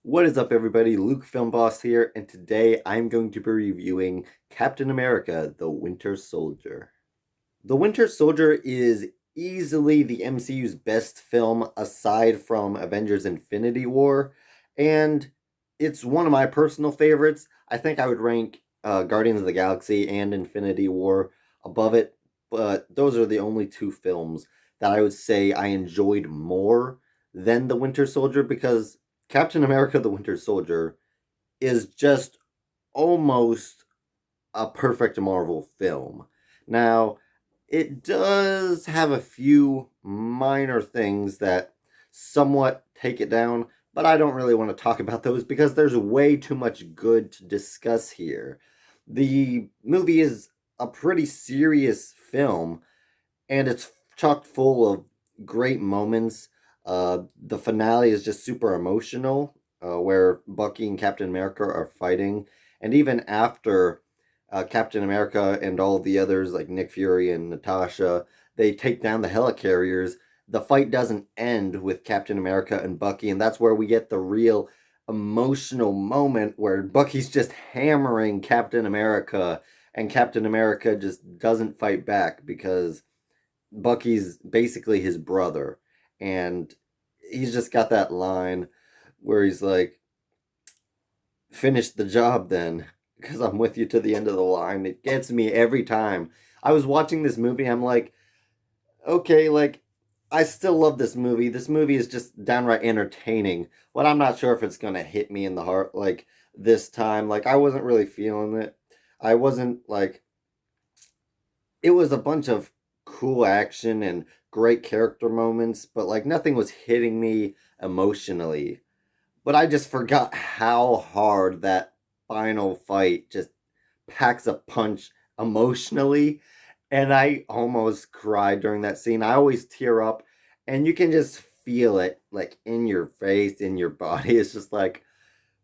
What is up, everybody? Luke Film Boss here, and today I'm going to be reviewing Captain America: The Winter Soldier. The Winter Soldier is easily the MCU's best film aside from Avengers Infinity War, and it's one of my personal favorites. I think I would rank Guardians of the Galaxy and Infinity War above it, but those are the only two films that I would say I enjoyed more than The Winter Soldier because Captain America: The Winter Soldier is just almost a perfect Marvel film. Now, it does have a few minor things that somewhat take it down, but I don't really want to talk about those because there's way too much good to discuss here. The movie is a pretty serious film, and it's chock full of great moments. The finale is just super emotional, where Bucky and Captain America are fighting, and even after Captain America and all the others like Nick Fury and Natasha, they take down the helicarriers. The fight doesn't end with Captain America and Bucky, and that's where we get the real emotional moment where Bucky's just hammering Captain America, and Captain America just doesn't fight back because Bucky's basically his brother, and he's just got that line where he's like, "Finish the job, then, because I'm with you to the end of the line." It gets me every time. I was watching this movie. I'm like, okay, like I still love this movie. This movie is just downright entertaining, but I'm not sure if it's gonna hit me in the heart like this time. Like I wasn't really feeling it. I wasn't like it was a bunch of cool action and great character moments, but like nothing was hitting me emotionally. But I just forgot how hard that final fight just packs a punch emotionally. And I almost cried during that scene. I always tear up, and you can just feel it like in your face, in your body. It's just like,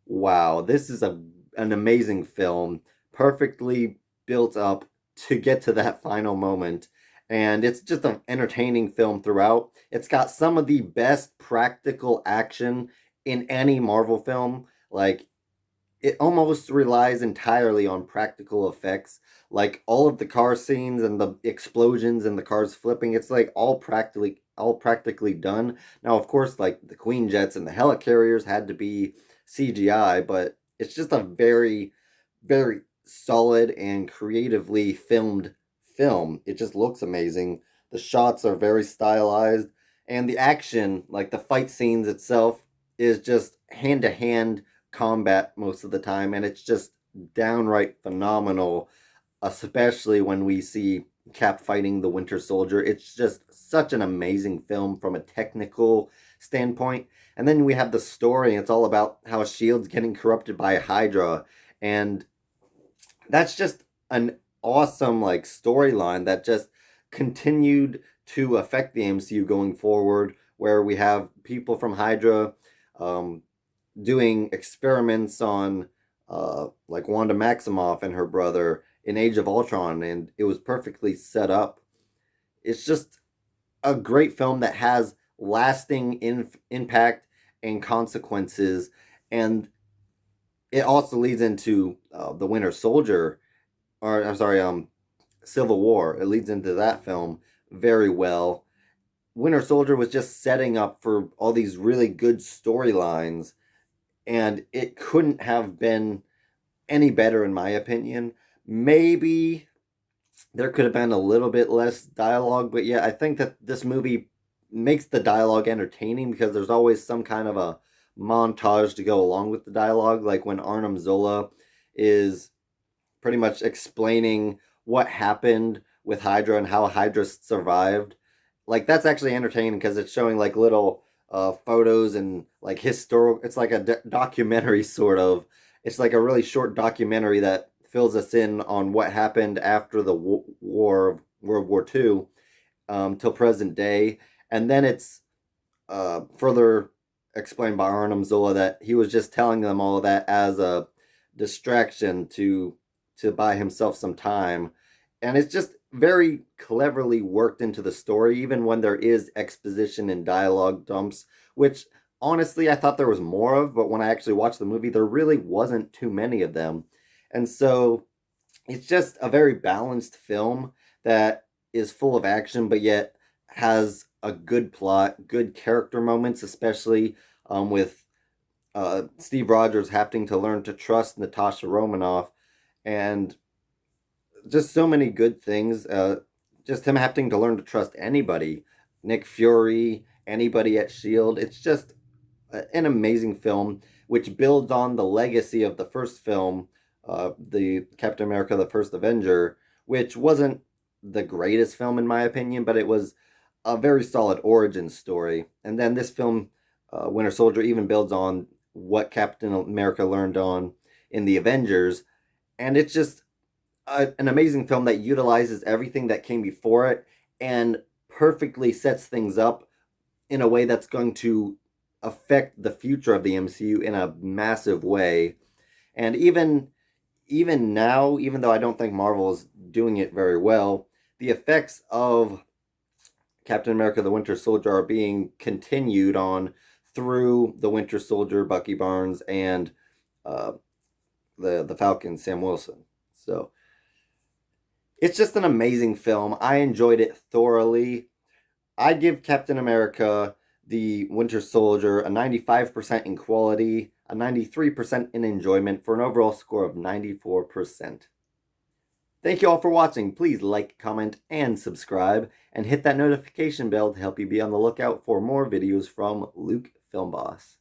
wow, this is an amazing film, perfectly built up to get to that final moment. And it's just an entertaining film throughout. It's got some of the best practical action in any Marvel film. Like, it almost relies entirely on practical effects. Like all of the car scenes and the explosions and the cars flipping, it's like all practically done. Now, of course, like the Queen jets and the helicarriers had to be CGI, but it's just a very, very solid and creatively filmed film. It just looks amazing. The shots are very stylized, and the action, like the fight scenes itself, is just hand to hand combat most of the time, and it's just downright phenomenal, especially when we see Cap fighting the Winter Soldier. It's just such an amazing film from a technical standpoint. And then we have the story, and it's all about how Shield's getting corrupted by Hydra, and that's just an awesome like storyline that just continued to affect the MCU going forward, where we have people from Hydra um, doing experiments on like Wanda Maximoff and her brother in Age of Ultron, and it was perfectly set up. It's just a great film that has lasting impact and consequences, and it also leads into the Winter Soldier, or I'm sorry, Civil War. It leads into that film very well. Winter Soldier was just setting up for all these really good storylines, and it couldn't have been any better in my opinion. Maybe there could have been a little bit less dialogue, but yeah, I think that this movie makes the dialogue entertaining because there's always some kind of a montage to go along with the dialogue, like when Arnim Zola is pretty much explaining what happened with Hydra and how Hydra survived. Like that's actually entertaining because it's showing like little photos and like historical. It's like a documentary sort of. It's like a really short documentary that fills us in on what happened after the war of World War II till present day, and then it's further explained by Arnim Zola that he was just telling them all of that as a distraction to buy himself some time. And it's just very cleverly worked into the story, even when there is exposition and dialogue dumps, which honestly I thought there was more of, but when I actually watched the movie, there really wasn't too many of them. And so it's just a very balanced film that is full of action, but yet has a good plot, good character moments, especially with Steve Rogers having to learn to trust Natasha Romanoff, and just so many good things. Just him having to learn to trust anybody, Nick Fury, anybody at Shield. It's just an amazing film, which builds on the legacy of the first film, the Captain America: The First Avenger, which wasn't the greatest film in my opinion, but it was a very solid origin story. And then this film, Winter Soldier, even builds on what Captain America learned on in the Avengers, and it's just an amazing film that utilizes everything that came before it and perfectly sets things up in a way that's going to affect the future of the MCU in a massive way. And even now, even though I don't think Marvel is doing it very well, the effects of Captain America: The Winter Soldier are being continued on through the Winter Soldier, Bucky Barnes, and uh, the Falcon, Sam Wilson. So it's just an amazing film. I enjoyed it thoroughly. I give Captain America: The Winter Soldier a 95% in quality, a 93% in enjoyment, for an overall score of 94%. Thank you all for watching. Please like, comment, and subscribe, and hit that notification bell to help you be on the lookout for more videos from Luke Filmboss.